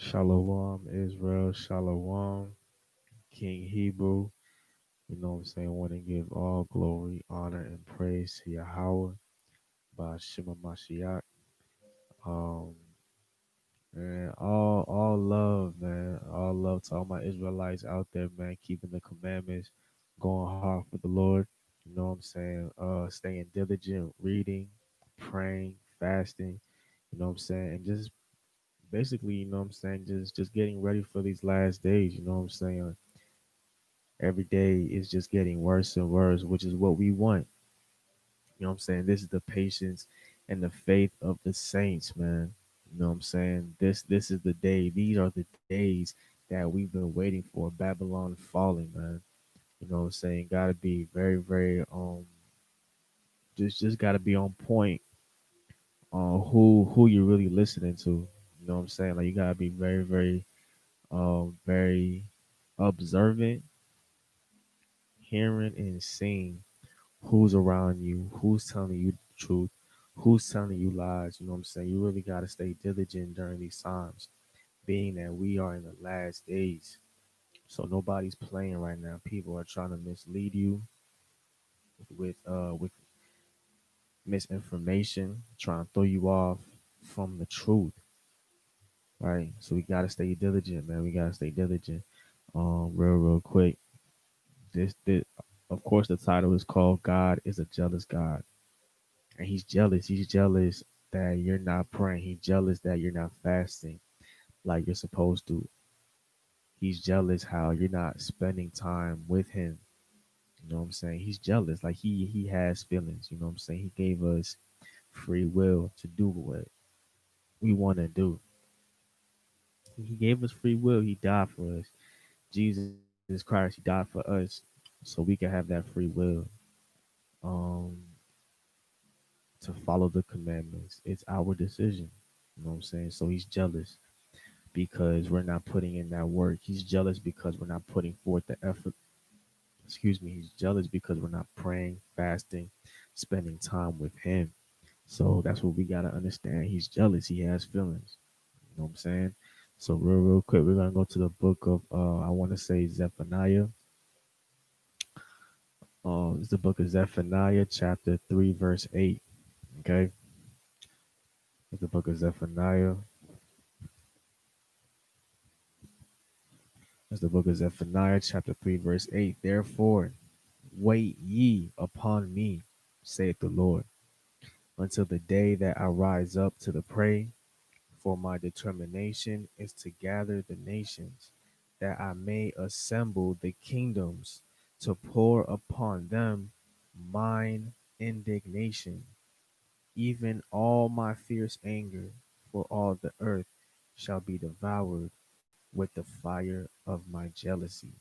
Shalom, Israel, Shalom, King Hebrew. You know what I'm saying? Want to give all glory, honor, and praise to Yahweh by Shema Mashiach. Um, and all love, man. All love to all my Israelites out there, man, keeping the commandments, going hard for the Lord. You know what I'm saying? Staying diligent, reading, praying, fasting. You know what I'm saying? And just basically, you know what I'm saying, just getting ready for these last days. You know what I'm saying? Every day is just getting worse and worse, which is what we want. You know what I'm saying? This is the patience and the faith of the saints, man. You know what I'm saying? This is the day. These are the days that we've been waiting for. Babylon falling, man. You know what I'm saying? Gotta be very, very just gotta be on point on who you're really listening to. You know what I'm saying? Like you gotta be very, very observant, hearing and seeing who's around you, who's telling you the truth, who's telling you lies. You know what I'm saying? You really got to stay diligent during these times, being that we are in the last days. So nobody's playing right now. People are trying to mislead you with misinformation, trying to throw you off from the truth. Right. So we gotta stay diligent, man. We gotta stay diligent. Real quick. This of course the title is called God is a Jealous God. And he's jealous. He's jealous that you're not praying. He's jealous that you're not fasting like you're supposed to. He's jealous how you're not spending time with him. You know what I'm saying? He's jealous. Like he has feelings. You know what I'm saying? He gave us free will to do what we want to do. He gave us free will. He died for us. Jesus Christ, he died for us so we can have that free will. Um, to follow the commandments. It's our decision. You know what I'm saying? So he's jealous because we're not putting in that work. He's jealous because we're not putting forth the effort. Excuse me. He's jealous because we're not praying, fasting, spending time with him. So that's what we got to understand. He's jealous. He has feelings. You know what I'm saying? So real quick, we're going to go to the book of, I want to say Zephaniah. It's the book of Zephaniah, chapter 3, verse 8. Okay. It's the book of Zephaniah. It's the book of Zephaniah, chapter 3, verse 8. Therefore, wait ye upon me, saith the Lord, until the day that I rise up to the prey. For my determination is to gather the nations, that I may assemble the kingdoms, to pour upon them mine indignation, even all my fierce anger, for all the earth shall be devoured with the fire of my jealousy.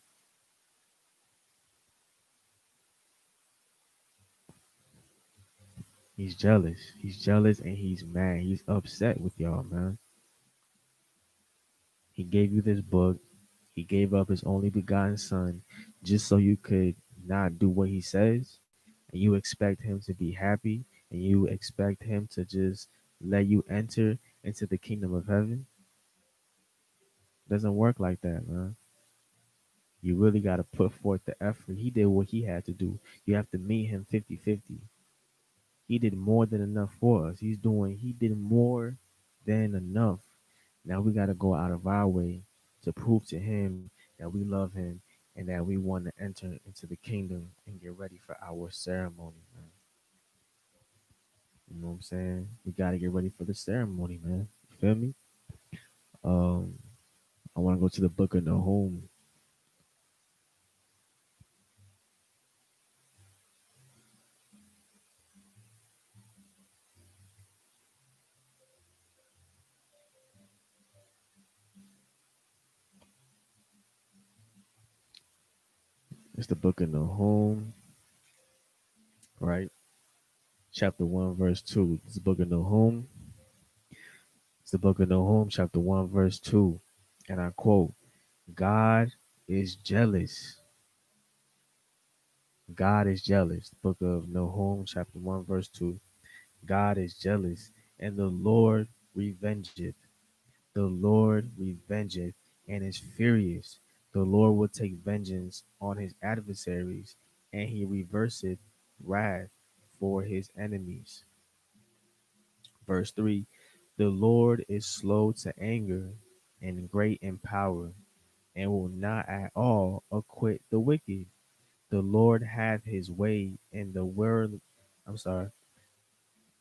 He's jealous. He's jealous and he's mad. He's upset with y'all, man. He gave you this book. He gave up his only begotten son just so you could not do what he says. And you expect him to be happy and you expect him to just let you enter into the kingdom of heaven. Doesn't work like that, man. You really got to put forth the effort. He did what he had to do. You have to meet him 50-50. He did more than enough for us. He did more than enough. Now we got to go out of our way to prove to him that we love him and that we want to enter into the kingdom and get ready for our ceremony, man. You know what I'm saying? We got to get ready for the ceremony, man. You feel me? Um, I want to go to the book of Nahum. It's the book of Nahum, right? Chapter 1, verse 2. It's the book of Nahum. It's the book of Nahum, chapter 1, verse 2. And I quote, God is jealous. God is jealous. The book of Nahum, chapter 1, verse 2. God is jealous, and the Lord revengeth. The Lord revengeth and is furious. The Lord will take vengeance on his adversaries, and he reverseth wrath for his enemies. Verse 3, the Lord is slow to anger and great in power, and will not at all acquit the wicked. The Lord hath his way in the world. I'm sorry.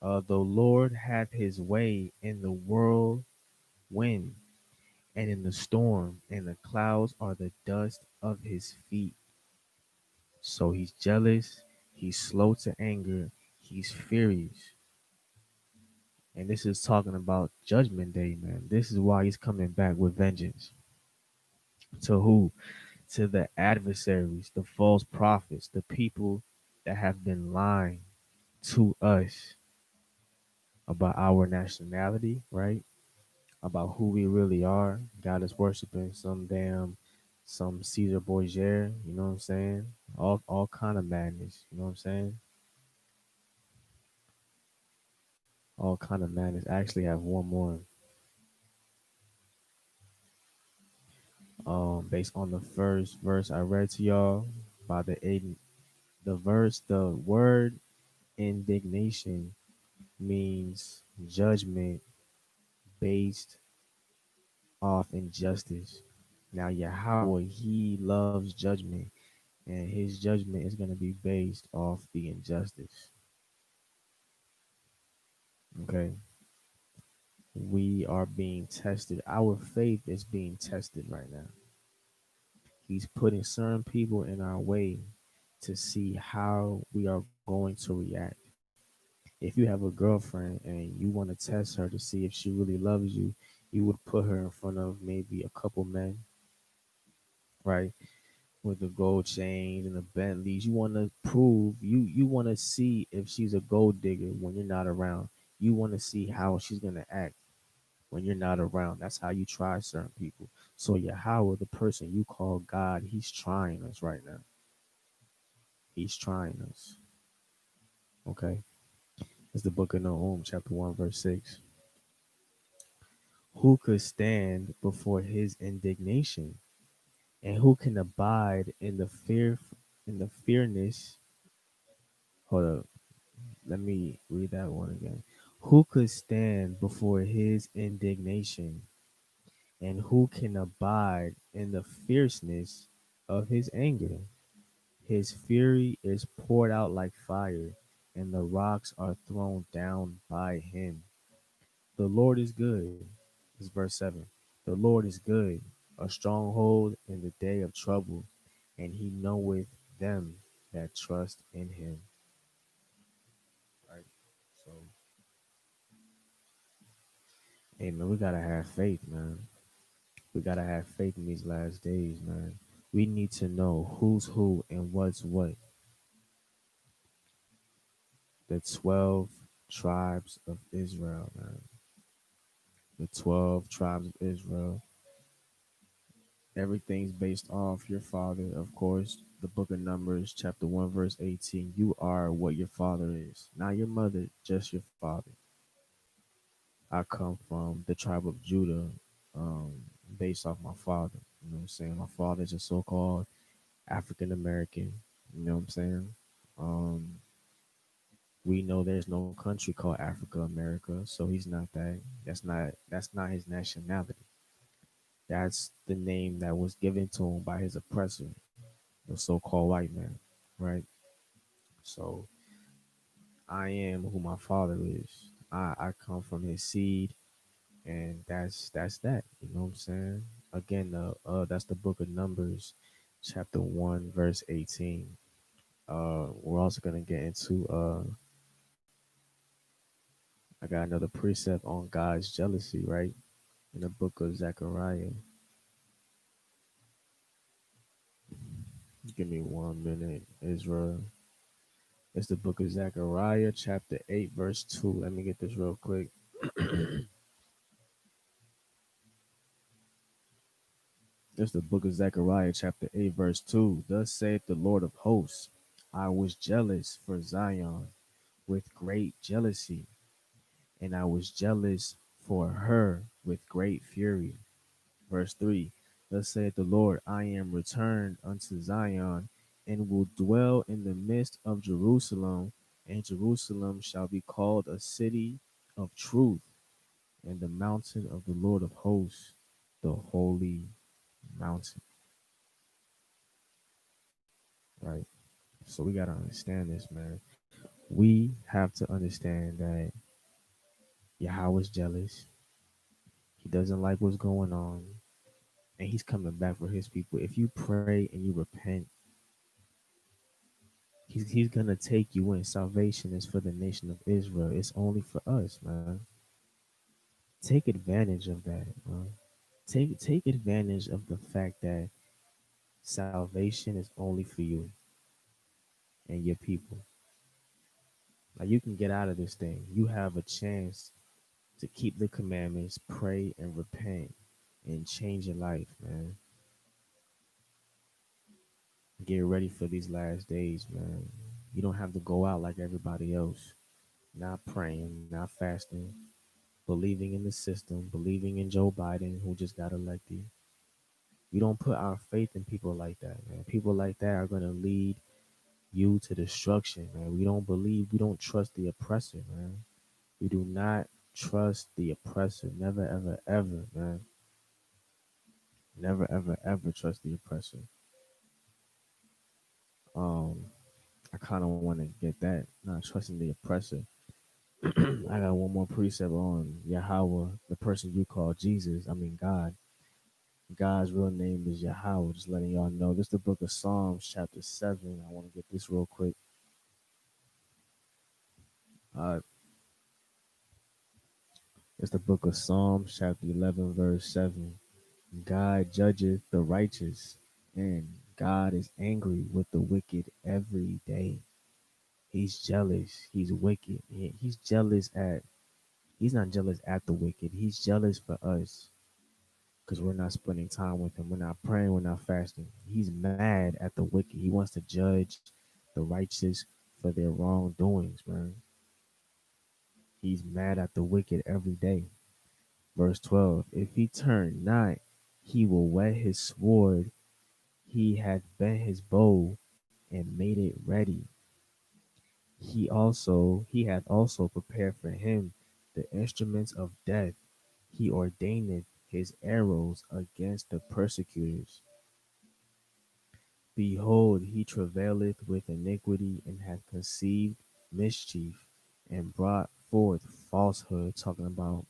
The Lord hath his way in the whirlwind and in the storm, and the clouds are the dust of his feet. So he's jealous, he's slow to anger, he's furious. And this is talking about judgment day, man. This is why he's coming back with vengeance. To who? To the adversaries, the false prophets, the people that have been lying to us about our nationality, right? About who we really are. God is worshiping some Caesar Borgia, you know what I'm saying? All kind of madness, you know what I'm saying? All kind of madness. I actually have one more. Based on the first verse I read to y'all by the word indignation means judgment based off injustice. Now Yahweh, he loves judgment, and his judgment is going to be based off the injustice. Okay. We are being tested. Our faith is being tested right now. He's putting certain people in our way to see how we are going to react. If you have a girlfriend and you want to test her to see if she really loves you, you would put her in front of maybe a couple men, right? With the gold chains and the Bentleys. You want to prove you want to see if she's a gold digger when you're not around. You want to see how she's gonna act when you're not around. That's how you try certain people. So Yahweh, the person you call God, he's trying us right now. He's trying us. Okay. It's the book of Nahum, chapter 1, verse 6. Who could stand before his indignation? And who can abide in the fearness? Hold up. Let me read that one again. Who could stand before his indignation? And who can abide in the fierceness of his anger? His fury is poured out like fire, and the rocks are thrown down by him. The Lord is good. This is verse 7. The Lord is good, a stronghold in the day of trouble, and he knoweth them that trust in him. Right? So, hey, man, we got to have faith, man. We got to have faith in these last days, man. We need to know who's who and what's what. The 12 tribes of Israel, man. The 12 tribes of Israel. Everything's based off your father, of course. The book of Numbers, chapter 1, verse 18. You are what your father is, not your mother, just your father. I come from the tribe of Judah, um, based off my father. You know what I'm saying? My father's a so called African American. You know what I'm saying? Um, we know there's no country called Africa America, so he's not that. That's not his nationality. That's the name that was given to him by his oppressor, the so-called white man, right? So I am who my father is. I come from his seed, and that's that. You know what I'm saying? Again, that's the book of Numbers, chapter 1, verse 18. We're also gonna get into I got another precept on God's jealousy, right? In the book of Zechariah. Give me 1 minute, Israel. It's the book of Zechariah, chapter 8, verse 2. Let me get this real quick. It's the book of Zechariah, chapter 8, verse 2. Thus saith the Lord of hosts, I was jealous for Zion with great jealousy, and I was jealous for her with great fury. Verse 3. Thus saith the Lord, I am returned unto Zion, and will dwell in the midst of Jerusalem, and Jerusalem shall be called a city of truth, and the mountain of the Lord of hosts, the holy mountain. Right? So we gotta understand this, man. We have to understand that Yahweh's jealous. He doesn't like what's going on, and he's coming back for his people. If you pray and you repent, he's gonna take you in. Salvation is for the nation of Israel. It's only for us, man. Take advantage of that, man. Take advantage of the fact that salvation is only for you and your people. Like you can get out of this thing. You have a chance to keep the commandments, pray and repent, and change your life, man. Get ready for these last days, man. You don't have to go out like everybody else. Not praying, not fasting, believing in the system, believing in Joe Biden, who just got elected. We don't put our faith in people like that, man. People like that are going to lead you to destruction, man. We don't trust the oppressor, man. We do not trust the oppressor. Never, ever, ever, man. Never, ever, ever trust the oppressor. Um, I kind of want to get that, not trusting the oppressor. I got one more precept on Yahweh, the person you call Jesus. I mean God. God's real name is Yahweh. Just letting y'all know. This is the book of Psalms, chapter 7. I want to get this real quick. Uh, it's the book of Psalms, chapter 11, verse 7. God judgeth the righteous, and God is angry with the wicked every day. He's jealous. He's wicked. He's jealous at, he's not jealous at the wicked. He's jealous for us because we're not spending time with him. We're not praying. We're not fasting. He's mad at the wicked. He wants to judge the righteous for their wrongdoings, man. He's mad at the wicked every day. Verse 12. If he turn not, he will whet his sword. He hath bent his bow and made it ready. He hath also prepared for him the instruments of death. He ordaineth his arrows against the persecutors. Behold, he travaileth with iniquity and hath conceived mischief and brought forth falsehood. Talking about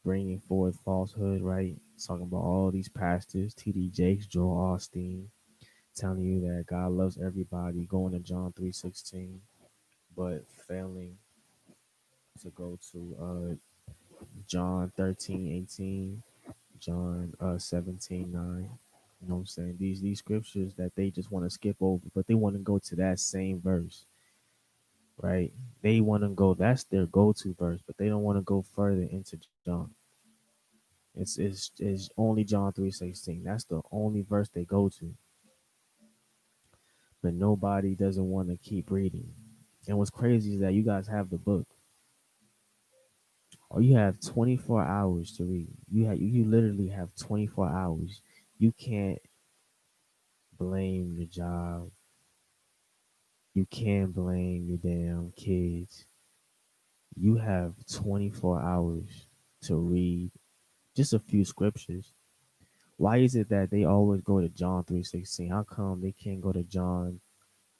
bringing forth falsehood, right? Talking about all these pastors, T.D. Jakes, Joel Osteen, telling you that God loves everybody, going to John 3:16, but failing to go to John 13:18, John 17:9. You know what I'm saying? These scriptures that they just want to skip over, but they want to go to that same verse, right? They want to go, that's their go-to verse, but they don't want to go further into John. It's only John 3:16. That's the only verse they go to. But nobody doesn't want to keep reading. And what's crazy is that you guys have the book, or you have 24 hours to read. You literally have 24 hours. You can't blame your job. You can't blame your damn kids. You have 24 hours to read just a few scriptures. Why is it that they always go to John 3:16? How come they can't go to John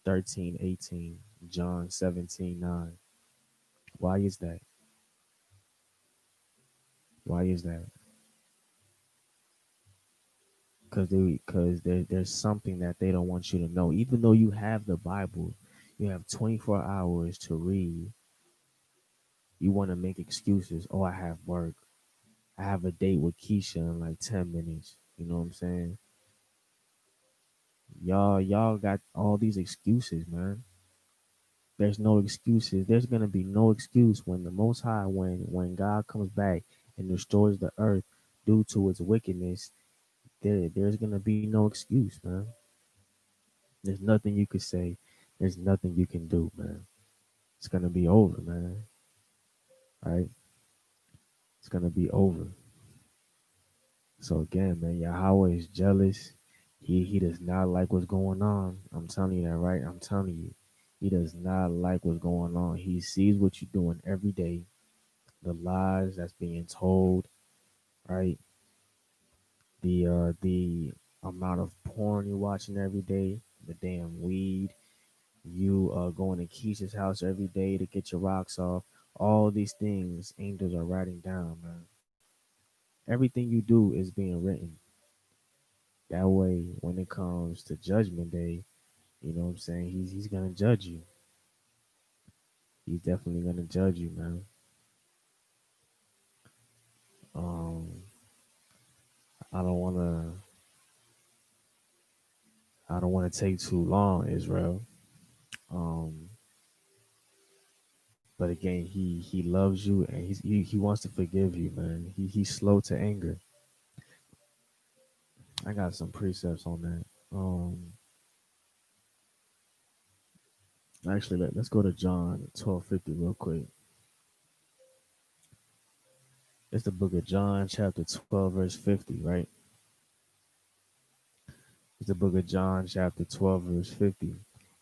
13:18, John 17:9? Why is that? Why is that? Because there's something that they don't want you to know. Even though you have the Bible, you have 24 hours to read. You want to make excuses. Oh, I have work. I have a date with Keisha in like 10 minutes. You know what I'm saying? Y'all got all these excuses, man. There's no excuses. There's gonna be no excuse when the Most High, when God comes back and destroys the earth due to its wickedness. There's gonna be no excuse, man. There's nothing you could say. There's nothing you can do, man. It's gonna be over, man. Right? It's gonna be over. So again, man, Yahweh is jealous. He does not like what's going on. I'm telling you that, right? I'm telling you. He does not like what's going on. He sees what you're doing every day, the lies that's being told, right? The amount of porn you're watching every day, the damn weed, you going to Keisha's house every day to get your rocks off. All these things angels are writing down, man. Everything you do is being written. That way, when it comes to judgment day, you know what I'm saying? He's gonna judge you. He's definitely gonna judge you, man. Um, I don't wanna I don't wanna take too long, Israel. Um, but again, he loves you and he wants to forgive you, man. He's slow to anger. I got some precepts on that. Actually, let's go to John 12:50 real quick. It's the book of John, chapter 12, verse 50, right? It's the book of John, chapter 12, verse 50.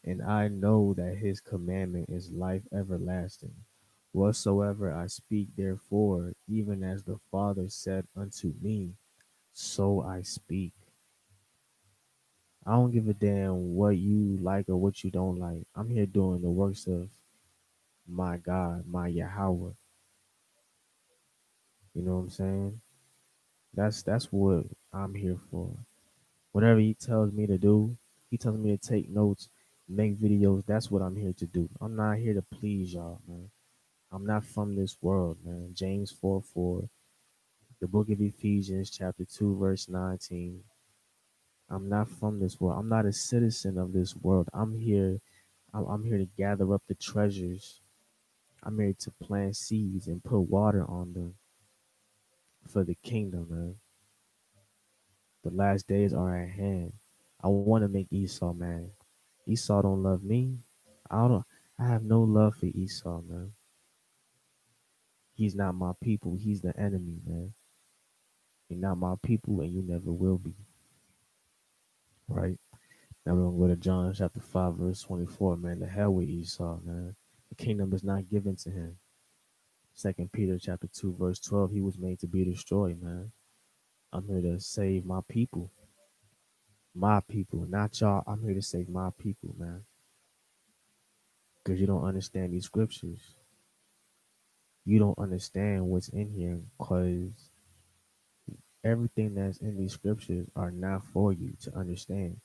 And I know that his commandment is life everlasting. Whatsoever I speak, therefore, even as the Father said unto me, so I speak. I don't give a damn what you like or what you don't like. I'm here doing the works of my God, my Yahweh. You know what I'm saying? That's what I'm here for. Whatever he tells me to do, he tells me to take notes, make videos. That's what I'm here to do. I'm not here to please y'all, man. I'm not from this world, man. James 4:4, the book of Ephesians, chapter 2, verse 19. I'm not from this world. I'm not a citizen of this world. I'm here. I'm here to gather up the treasures. I'm here to plant seeds and put water on them for the kingdom, man. The last days are at hand. I want to make Esau mad. Esau don't love me. I don't. I have no love for Esau, man. He's not my people. He's the enemy, man. You're not my people, and you never will be. Right? Now we're gonna go to John chapter 5, verse 24. Man, the hell with Esau, man. The kingdom is not given to him. Second Peter chapter 2, verse 12. He was made to be destroyed, man. I'm here to save my people, not y'all. I'm here to save my people, man. Because you don't understand these scriptures. You don't understand what's in here because everything that's in these scriptures are not for you to understand.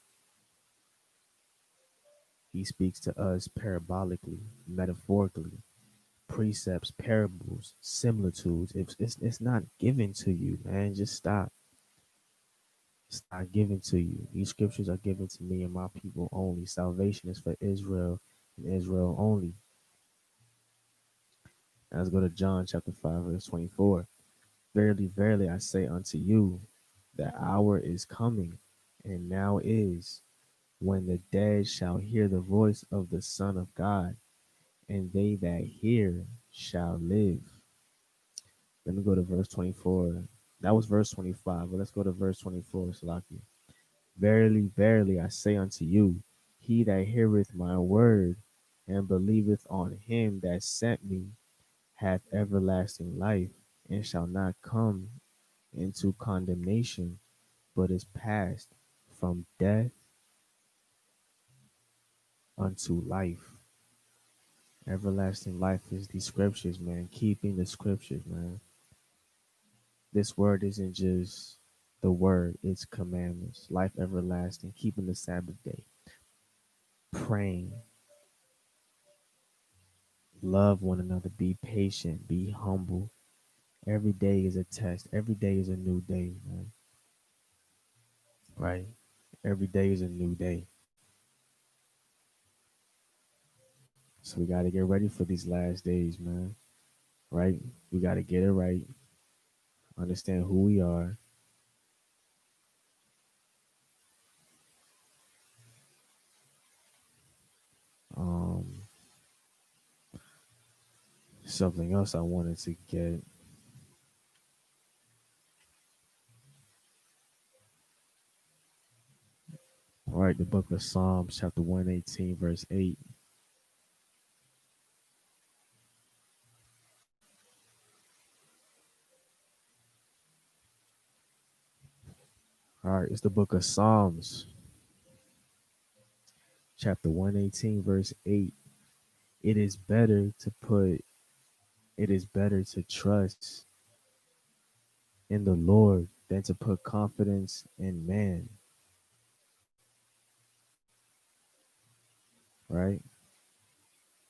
He speaks to us parabolically, metaphorically, precepts, parables, similitudes. It's not given to you, man. Just stop. It's not given to you. These scriptures are given to me and my people only. Salvation is for Israel and Israel only. Now let's go to John chapter 5, verse 24. Verily, verily, I say unto you, the hour is coming, and now is, when the dead shall hear the voice of the Son of God, and they that hear shall live. Let me go to verse 24. That was verse 25, but let's go to verse 24, Salaki. Verily, verily, I say unto you, he that heareth my word and believeth on him that sent me hath everlasting life, and shall not come into condemnation, but is passed from death unto life. Everlasting life is the scriptures, man. Keeping the scriptures, man. This word isn't just the word, it's commandments. Life everlasting, keeping the Sabbath day, praying, love one another, be patient, be humble. Every day is a test. Every day is a new day, man. Right? Every day is a new day. So we got to get ready for these last days, man. Right? We got to get it right. Understand who we are. Um, Something else I wanted to get. All right, the book of Psalms, chapter 118, verse 8. All right, it's the book of Psalms, chapter 118, verse 8. It is better to put, it is better to trust in the Lord than to put confidence in man, right?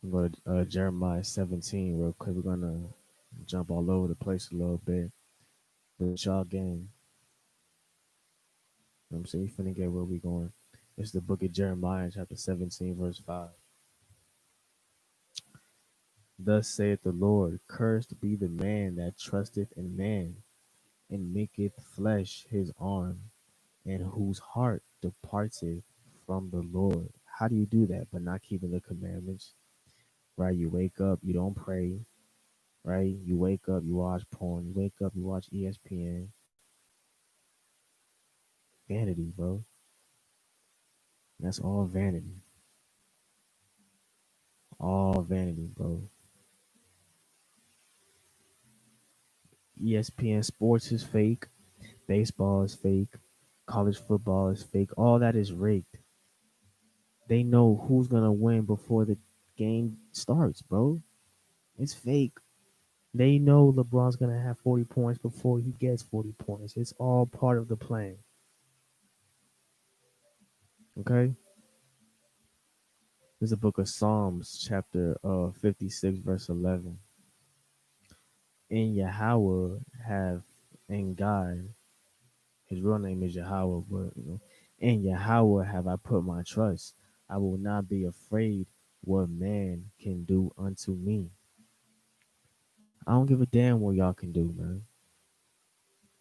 We go to Jeremiah 17 real quick. We're going to jump all over the place a little bit. But y'all gang, you know what I'm saying? You finna get where we going. It's the book of Jeremiah, chapter 17, verse 5. Thus saith the Lord, cursed be the man that trusteth in man, and maketh flesh his arm, and whose heart departeth from the Lord. How do you do that? But not keeping the commandments, right? You wake up, you don't pray, right? You wake up, you watch porn. You wake up, you watch ESPN. Vanity, bro. That's all vanity. All vanity, bro. ESPN sports is fake. Baseball is fake. College football is fake. All that is rigged. They know who's gonna win before the game starts, bro. It's fake. They know LeBron's gonna have 40 points before he gets 40 points. It's all part of the plan. Okay? There's a book of Psalms, chapter 56, verse 11. In Yahweh have in God, his real name is Yahweh, but in Yahweh have I put my trust. I will not be afraid what man can do unto me. I don't give a damn what y'all can do, man.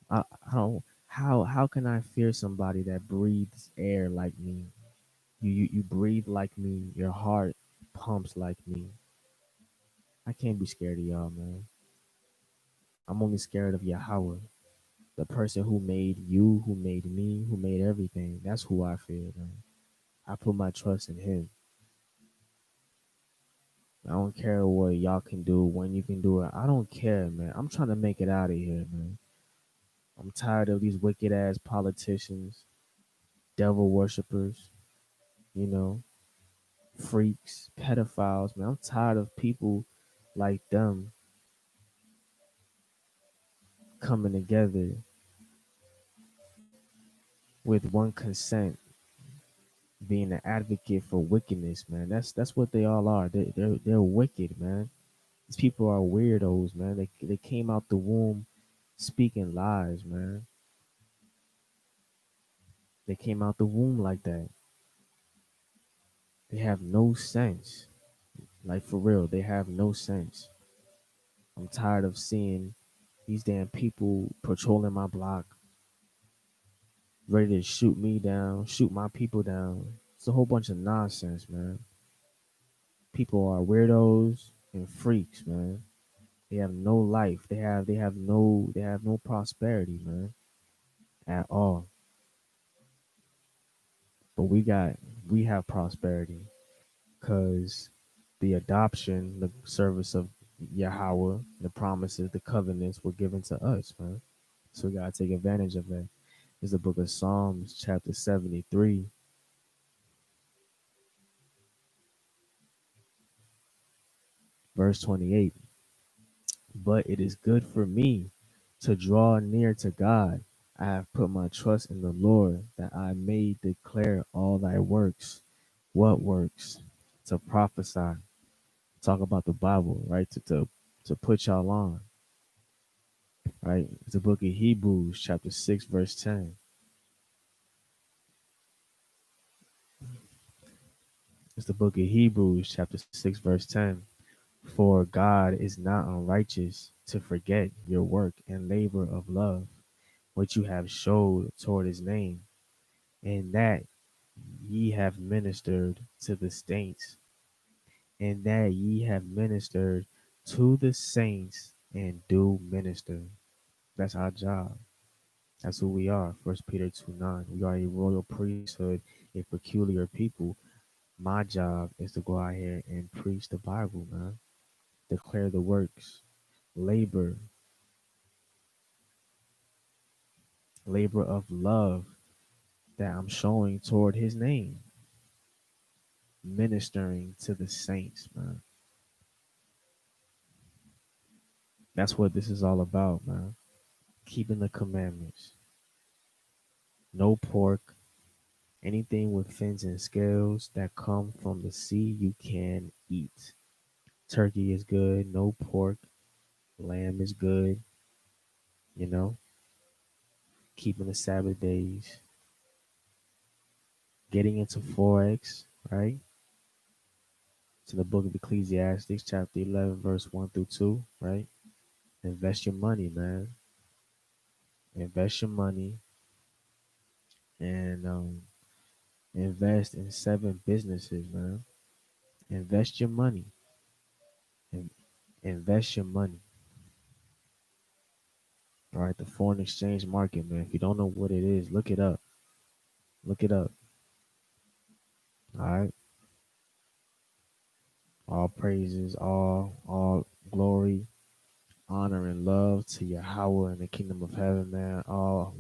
I don't. How can I fear somebody that breathes air like me? You breathe like me. Your heart pumps like me. I can't be scared of y'all, man. I'm only scared of Yahweh, the person who made you, who made me, who made everything. That's who I fear, man. I put my trust in Him. I don't care what y'all can do, when you can do it. I don't care, man. I'm trying to make it out of here, man. I'm tired of these wicked ass politicians, devil worshippers, you know, freaks, pedophiles, man. I'm tired of people like them coming together with one consent, being an advocate for wickedness, man. That's what they all are. They're wicked, man. These people are weirdos, man. They came out the womb speaking lies, man. They came out the womb like that. They have no sense. Like for real, they have no sense. I'm tired of seeing these damn people patrolling my block, ready to shoot me down, shoot my people down. It's a whole bunch of nonsense, man. People are weirdos and freaks, man. They have no life. They have no prosperity, man, at all. But we have prosperity because the adoption, the service of Yahweh, the promises, the covenants were given to us, man. So we gotta take advantage of that. It's the book of Psalms, chapter 73, verse 28. But it is good for me to draw near to God. I have put my trust in the Lord that I may declare all thy works. What works? To prophesy, talk about the Bible, right? To put y'all on, right? It's the book of Hebrews, chapter 6, verse 10. It's the book of Hebrews, chapter 6, verse 10. For God is not unrighteous to forget your work and labor of love, which you have showed toward his name, and that ye have ministered to the saints, and that ye have ministered to the saints and do minister. That's our job. That's who we are. First Peter 2:9. We are a royal priesthood, a peculiar people. My job is to go out here and preach the Bible, man. Declare the works, labor, labor of love that I'm showing toward his name, ministering to the saints, man. That's what this is all about, man. Keeping the commandments. No pork, anything with fins and scales that come from the sea you can eat. Turkey is good, no pork. Lamb is good, you know. Keeping the Sabbath days. Getting into Forex, right? It's in the book of Ecclesiastes, chapter 11, verse 1 through 2, right? Invest your money, man. Invest your money and invest in 7 businesses, man. Invest your money. In- Invest your money. All right, the foreign exchange market, man. If you don't know what it is, look it up. Look it up. All right. All praises, all glory, honor, and love to Yahweh in the kingdom of heaven, man. All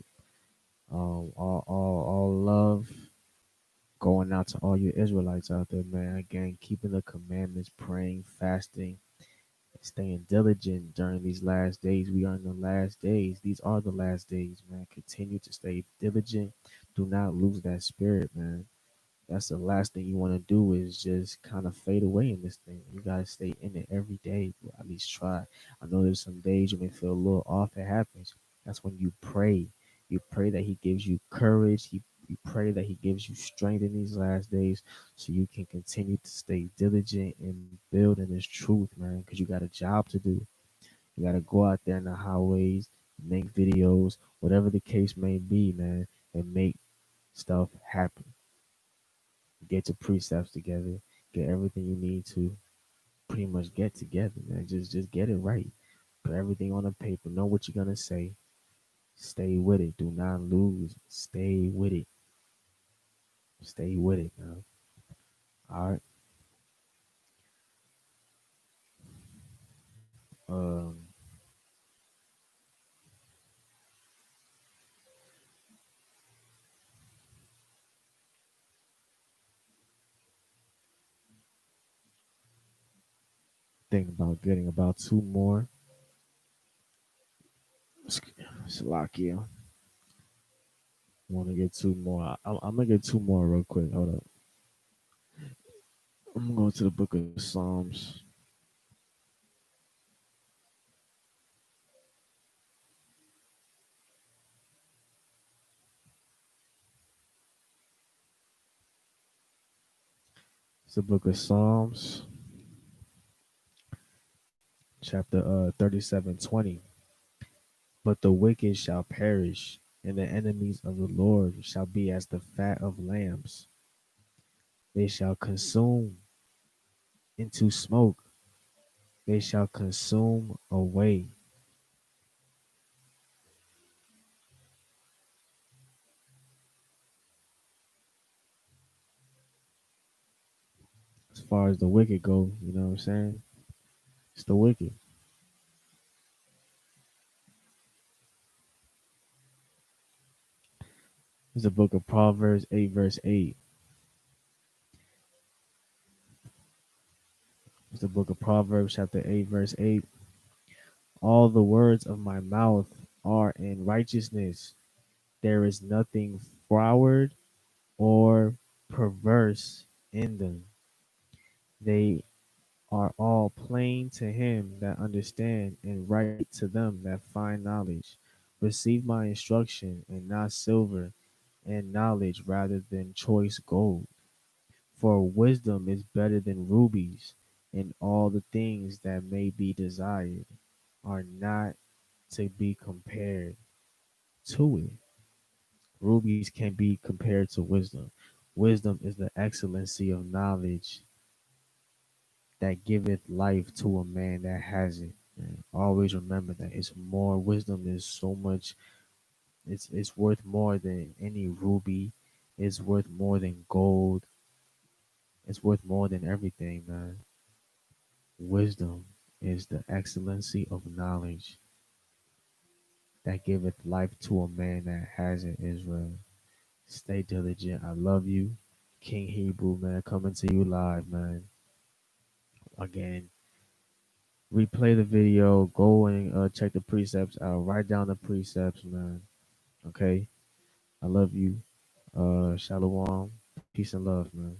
love going out to all you Israelites out there, man. Again, keeping the commandments, praying, fasting, staying diligent during these last days. We are in the last days. These are the last days, man. Continue to stay diligent. Do not lose that spirit, man. That's the last thing you want to do is just kind of fade away in this thing. You gotta stay in it every day. At least try. I know there's some days you may feel a little off. It happens. That's when you pray. You pray that He gives you courage. You pray that He gives you strength in these last days, so you can continue to stay diligent and build in this truth, man. Because you got a job to do. You gotta go out there in the highways, make videos, whatever the case may be, man, and make stuff happen. Get your precepts together, get everything you need to pretty much get together, man. Just get it right. Put everything on the paper. Know what you're gonna say. Stay with it. Do not lose. Stay with it. Stay with it, man. All right. Um, think about getting about 2 more. Salakia. Want to get 2 more. I'm gonna get 2 more real quick. Hold up. I'm gonna go to the book of Psalms. It's the book of Psalms, chapter 37:20. But the wicked shall perish, and the enemies of the Lord shall be as the fat of lambs. They shall consume into smoke, they shall consume away. As far as the wicked go, you know what I'm saying? It's the wicked. It's the book of Proverbs 8, verse 8. It's the book of Proverbs, chapter 8, verse 8. All the words of my mouth are in righteousness. There is nothing froward or perverse in them. They are all plain to him that understand, and right to them that find knowledge. Receive my instruction, and not silver, and knowledge rather than choice gold. For wisdom is better than rubies, and all the things that may be desired are not to be compared to it. Rubies can be compared to wisdom. Wisdom is the excellency of knowledge that giveth life to a man that has it. And always remember that it's more wisdom is so much It's worth more than any ruby. It's worth more than gold. It's worth more than everything, man. Wisdom is the excellency of knowledge that giveth life to a man that has it, Israel. Stay diligent. I love you. King Hebrew, man, coming to you live, man. Again, replay the video. Go and check the precepts out. Write down the precepts, man. Okay? I love you. Shalom. Peace and love, man.